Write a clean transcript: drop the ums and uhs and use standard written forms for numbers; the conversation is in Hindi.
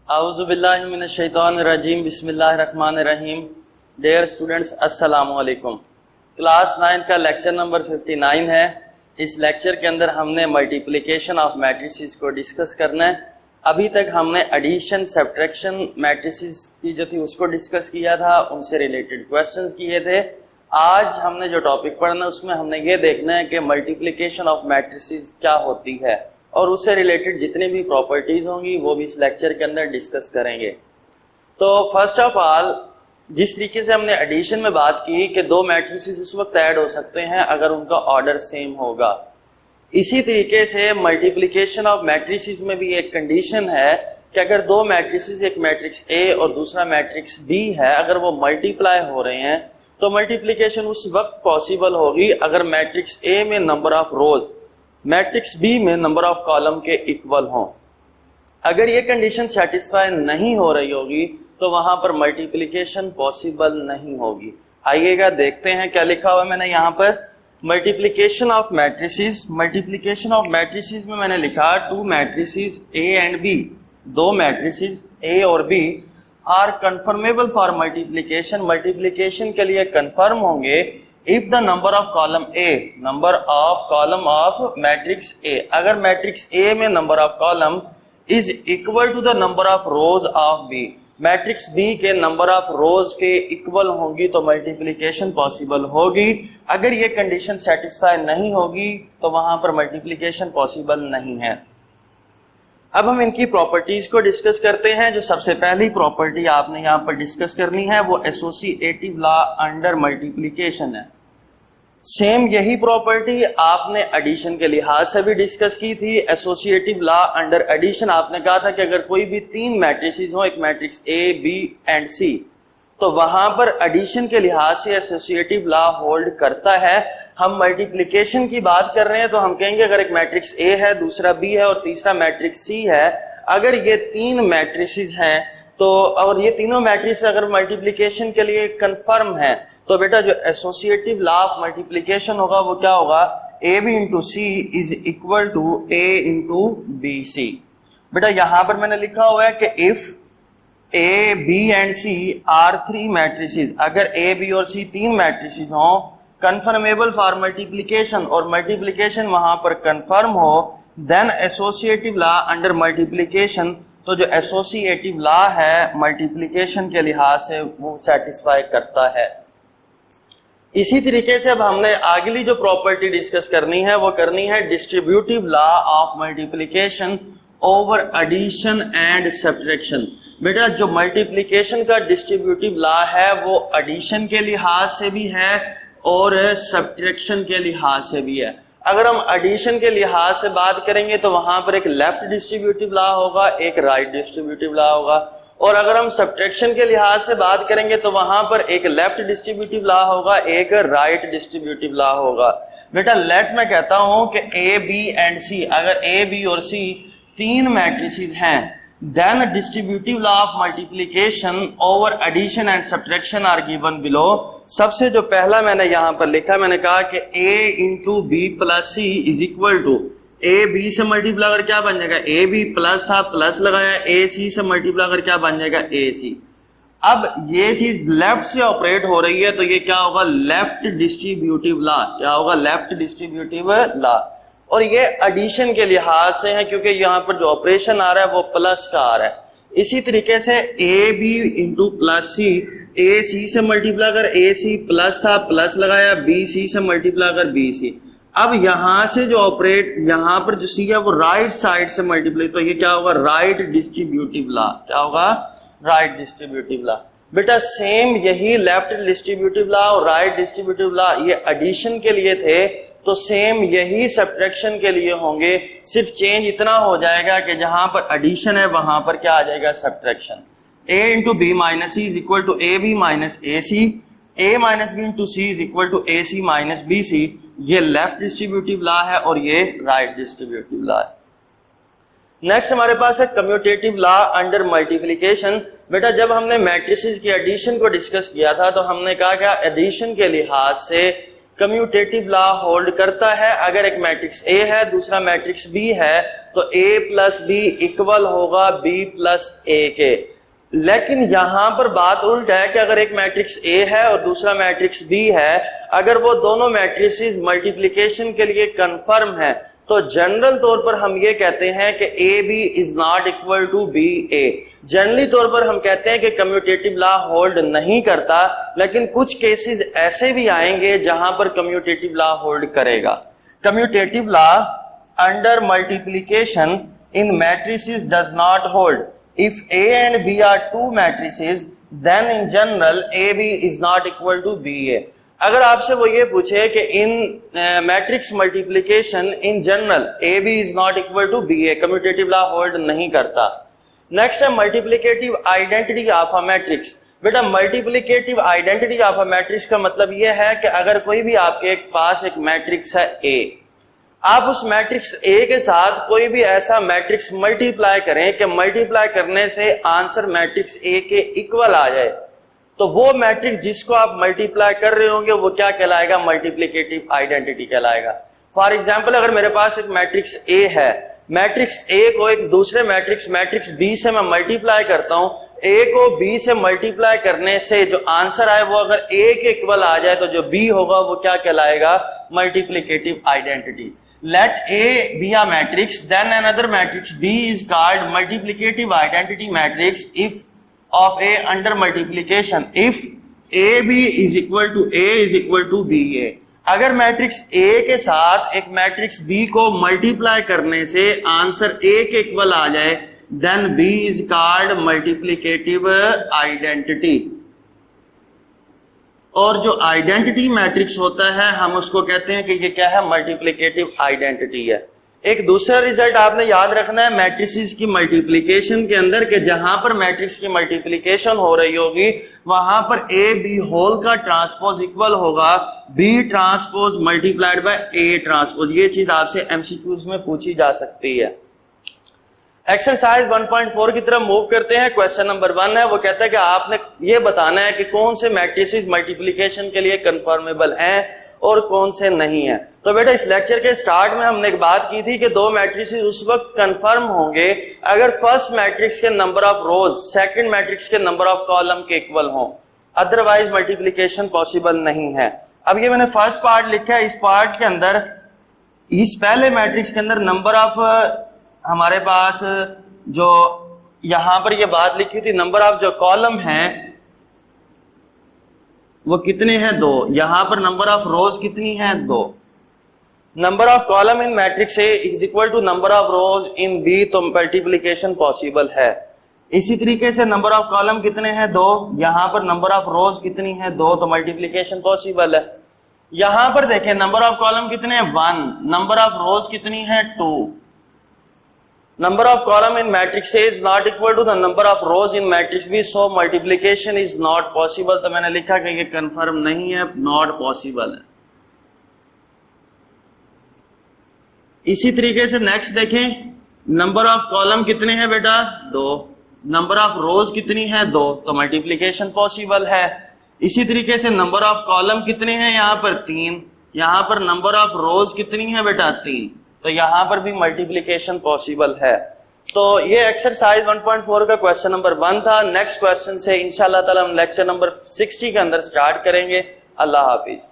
आऊज़ुबिल्लाहिमिनश्शैतानिर्रजीम बिस्मिल्लाहिर्रहमानिर्रहीम। डियर स्टूडेंट्स, अस्सलामु अलैकुम। क्लास 9 का लेक्चर नंबर 59 है। इस लेक्चर के अंदर हमने मल्टीप्लिकेशन ऑफ मैट्रिसेस को डिस्कस करना है। अभी तक हमने एडिशन सब्ट्रैक्शन मैट्रिसेस की जो थी उसको डिस्कस किया था, उनसे रिलेटेड क्वेश्चंस किए थे। आज हमने जो टॉपिक पढ़ना है उसमें हमने ये देखना है कि मल्टीप्लिकेशन ऑफ मैट्रिसेस क्या होती है और उससे रिलेटेड जितनी भी प्रॉपर्टीज होंगी वो भी इस लेक्चर के अंदर डिस्कस करेंगे। तो फर्स्ट ऑफ ऑल, जिस तरीके से हमने एडिशन में बात की कि दो मैट्रिसेस उस वक्त ऐड हो सकते हैं अगर उनका ऑर्डर सेम होगा, इसी तरीके से मल्टीप्लिकेशन ऑफ मैट्रिसेस में भी एक कंडीशन है कि अगर दो मैट्रिसेस, एक मैट्रिक्स ए और दूसरा मैट्रिक्स बी है, अगर वो मल्टीप्लाई हो रहे हैं तो मल्टीप्लिकेशन उस वक्त पॉसिबल होगी अगर मैट्रिक्स ए में number of rows matrix B में नंबर ऑफ कॉलम के इक्वल हों। अगर ये कंडीशन सेटिस्फाई नहीं हो रही होगी तो वहां पर मल्टीप्लिकेशन पॉसिबल नहीं होगी। आइएगा देखते हैं क्या लिखा हुआ है मैंने यहाँ पर। Multiplication of matrices, multiplication of matrices में मैंने लिखा two matrices A and B, दो मैट्रिसेस ए और B are conformable for multiplication, multiplication के लिए कन्फर्म होंगे if the number of column A, number of column of matrix A, अगर मैट्रिक्स ए में number of column is equal to the number of rows of B, matrix B के नंबर ऑफ रोज के इक्वल होंगी तो मल्टीप्लिकेशन पॉसिबल होगी। अगर ये कंडीशन सेटिस्फाई नहीं होगी तो वहां पर मल्टीप्लिकेशन पॉसिबल नहीं है। अब हम इनकी प्रॉपर्टीज को डिस्कस करते हैं। जो सबसे पहली प्रॉपर्टी आपने यहाँ पर डिस्कस करनी है वो एसोसिएटिव लॉ अंडर मल्टीप्लिकेशन है। सेम यही प्रॉपर्टी आपने एडिशन के लिहाज से भी डिस्कस की थी। एसोसिएटिव लॉ अंडर एडिशन आपने कहा था कि अगर कोई भी तीन मैट्रिसेस हो, एक मैट्रिक्स ए, बी एंड सी, तो वहां पर एडिशन के लिहाज से एसोसिएटिव लॉ होल्ड करता है। हम मल्टीप्लिकेशन की बात कर रहे हैं तो हम कहेंगे अगर एक मैट्रिक्स ए है, दूसरा बी है और तीसरा मैट्रिक्स सी है, अगर ये तीन मैट्रिसेस हैं तो और ये तीनों मैट्रिक्स अगर मल्टीप्लिकेशन के लिए कंफर्म है तो बेटा जो एसोसिएटिव लॉ ऑफ मल्टीप्लिकेशन होगा वो क्या होगा, A B into C is equal to A into B C. बेटा यहां पर मैंने लिखा हुआ है कि if A B and C are three matrices, अगर ए बी और सी तीन मैट्रिसेस हों कन्फर्मेबल फॉर मल्टीप्लिकेशन और मल्टीप्लिकेशन वहां पर कंफर्म हो, then associative law under multiplication, तो जो एसोसिएटिव लॉ है मल्टीप्लिकेशन के लिहाज से वो सेटिस्फाई करता है। इसी तरीके से अब हमने अगली जो प्रॉपर्टी डिस्कस करनी है वो करनी है distributive law of multiplication over addition and subtraction. बेटा जो मल्टीप्लिकेशन का डिस्ट्रीब्यूटिव लॉ है वो एडिशन के लिहाज से भी है और सब्ट्रैक्शन के लिहाज से भी है। अगर हम एडिशन के लिहाज से बात करेंगे तो वहां पर एक लेफ्ट डिस्ट्रीब्यूटिव लॉ होगा, एक राइट डिस्ट्रीब्यूटिव लॉ होगा, और अगर हम सब्ट्रैक्शन के लिहाज से बात करेंगे तो वहां पर एक लेफ्ट डिस्ट्रीब्यूटिव लॉ होगा, एक राइट डिस्ट्रीब्यूटिव लॉ होगा। बेटा लेट मैं कहता हूं कि ए बी एंड सी, अगर ए बी और सी तीन मैट्रिसेस हैं, then distributive law of multiplication over addition and subtraction are given below. सबसे जो पहला मैंने यहां पर लिखा, मैंने कहा कि A into B plus C is equal to, A B से मल्टीप्लाई कर क्या बन जाएगा, ए बी प्लस था, प्लस लगाया, ए सी से मल्टीप्लाई कर क्या बन जाएगा, ए सी। अब ये चीज लेफ्ट से ऑपरेट हो रही है तो ये क्या होगा, लेफ्ट डिस्ट्रीब्यूटिव लॉ। क्या होगा, लेफ्ट डिस्ट्रीब्यूटिव लॉ। और ये एडिशन के लिहाज से है क्योंकि यहाँ पर जो ऑपरेशन आ रहा है वो प्लस का आ रहा है। इसी तरीके से ए बी इंटू प्लस सी, ए सी से मल्टीप्लाई कर, ए सी प्लस था, प्लस लगाया, बी सी से मल्टीप्लाई कर, बी सी। अब यहां से जो ऑपरेट, यहां पर जो सी है वो राइट साइड से मल्टीप्लाई, तो ये क्या होगा, राइट डिस्ट्रीब्यूटिव लॉ। क्या होगा, राइट डिस्ट्रीब्यूटिव लॉ। बेटा सेम यही लेफ्ट डिस्ट्रीब्यूटिव लॉ और राइट डिस्ट्रीब्यूटिव लॉ ये एडिशन के लिए थे, तो सेम यही सब्ट्रैक्शन के लिए होंगे। सिर्फ चेंज इतना हो जाएगा कि जहां पर एडिशन है वहां पर क्या आ जाएगा, subtraction. A into B minus C is equal to A B minus A C, A minus B into C is equal to A C minus B C. ये लेफ्ट डिस्ट्रीब्यूटिव लॉ है और ये राइट डिस्ट्रीब्यूटिव लॉ है। नेक्स्ट हमारे पास है कम्यूटेटिव लॉ अंडर मल्टीप्लिकेशन। बेटा जब हमने मैट्रिसेस की एडिशन को डिस्कस किया था तो हमने कहा कि एडिशन के लिहाज से कम्यूटेटिव लॉ होल्ड करता है। अगर एक मैट्रिक्स ए है दूसरा मैट्रिक्स बी है तो ए प्लस बी इक्वल होगा बी प्लस ए के। लेकिन यहां पर बात उल्ट है कि अगर एक मैट्रिक्स ए है और दूसरा मैट्रिक्स बी है, अगर वो दोनों मैट्रिसेस मल्टीप्लिकेशन के लिए कंफर्म है तो जनरल तौर पर हम ये कहते हैं कि A B is not equal to B A. Generally तौर पर हम कहते हैं कि कम्यूटेटिव लॉ होल्ड नहीं करता, लेकिन कुछ केसेस ऐसे भी आएंगे जहां पर कम्यूटेटिव लॉ होल्ड करेगा। Commutative law under multiplication in matrices does not hold. If A and B are two matrices, then in general AB is not equal to BA। अगर आपसे वो ये पूछे कि in matrix multiplication in general AB is not equal to BA, commutative law hold नहीं करता। नेक्स्ट है multiplicative identity of a matrix. बेटा multiplicative identity of a matrix का मतलब ये है कि अगर कोई भी आपके पास एक मैट्रिक्स है A, आप उस मैट्रिक्स ए के साथ कोई भी ऐसा मैट्रिक्स मल्टीप्लाई करें कि मल्टीप्लाई करने से आंसर मैट्रिक्स ए के इक्वल आ जाए, तो वो मैट्रिक्स जिसको आप मल्टीप्लाई कर रहे होंगे वो क्या कहलाएगा? मल्टीप्लिकेटिव आइडेंटिटी कहलाएगा। फॉर एग्जांपल अगर मेरे पास एक मैट्रिक्स ए है, मैट्रिक्स ए को एक दूसरे मैट्रिक्स बी से मैं मल्टीप्लाई करता हूं, ए को बी से मल्टीप्लाई करने से जो आंसर आए वो अगर ए के इक्वल आ जाए तो जो बी होगा वो क्या कहलाएगा? Multiplicative identity. Let A be a matrix, then another matrix B is called multiplicative identity matrix if of A under multiplication, if AB is equal to A is equal to BA। अगर मैट्रिक्स A के साथ एक मैट्रिक्स B को मल्टीप्लाई करने से आंसर A के इक्वल आ जाए, then B is called multiplicative identity। और जो आइडेंटिटी मैट्रिक्स होता है हम उसको कहते हैं कि ये क्या है? मल्टीप्लिकेटिव आइडेंटिटी है। एक दूसरा रिजल्ट आपने याद रखना है मैट्रिसेस की मल्टीप्लिकेशन के अंदर के जहां पर मैट्रिक्स की मल्टीप्लिकेशन हो रही होगी वहां पर ए बी होल का ट्रांसपोज इक्वल होगा B transpose multiplied by A transpose. ये चीज आपसे एमसीक्यूज में पूछी जा सकती है। एक्सरसाइज 1.4 की तरफ मूव करते हैं। क्वेश्चन नंबर 1 है, वो कहता है कि आपने ये बताना है कि कौन से मैट्रिसेस मल्टीप्लिकेशन के लिए कंफर्मेबल हैं और कौन से नहीं है। तो बेटा इस लेक्चर के स्टार्ट में हमने एक बात की थी कि दो मैट्रिसेस उस वक्त कंफर्म होंगे अगर फर्स्ट मैट्रिक्स के number of rose second matrix के नंबर ऑफ कॉलम के इक्वल हो, अदरवाइज मल्टीप्लिकेशन पॉसिबल नहीं है। अब ये मैंने फर्स्ट पार्ट लिखा है, इस पार्ट के अंदर इस पहले मैट्रिक्स के अंदर नंबर ऑफ हमारे पास जो यहां पर ये बात लिखी थी नंबर ऑफ जो कॉलम हैं वो कितने हैं? 2। यहां पर नंबर ऑफ रोज कितनी है? 2। Number of column in matrix A is equal to number of rows in B, तो मल्टीप्लिकेशन पॉसिबल है। इसी तरीके से नंबर ऑफ कॉलम कितने हैं? 2। यहां पर नंबर ऑफ रोज कितनी है? 2, तो मल्टीप्लिकेशन पॉसिबल है। यहां पर देखें नंबर ऑफ कॉलम कितने हैं? 1। नंबर ऑफ रोज कितनी है? 2। Number of column in matrix A is not equal to the number of rows in matrix B, so multiplication is not possible। तो मैंने लिखा कि ये कंफर्म नहीं है, नॉट पॉसिबल है। इसी तरीके से नेक्स्ट देखें, नंबर ऑफ कॉलम कितने हैं बेटा? 2। नंबर ऑफ रोज कितनी है? 2, तो मल्टीप्लिकेशन पॉसिबल है। इसी तरीके से नंबर ऑफ कॉलम कितने हैं? यहाँ पर 3। यहाँ पर नंबर ऑफ रोज कितनी है बेटा? 3, तो यहां पर भी मल्टीप्लिकेशन पॉसिबल है। तो ये एक्सरसाइज 1.4 का क्वेश्चन नंबर 1 था। नेक्स्ट क्वेश्चन से इंशाल्लाह ताला हम लेक्चर नंबर 60 के अंदर स्टार्ट करेंगे। अल्लाह हाफिज।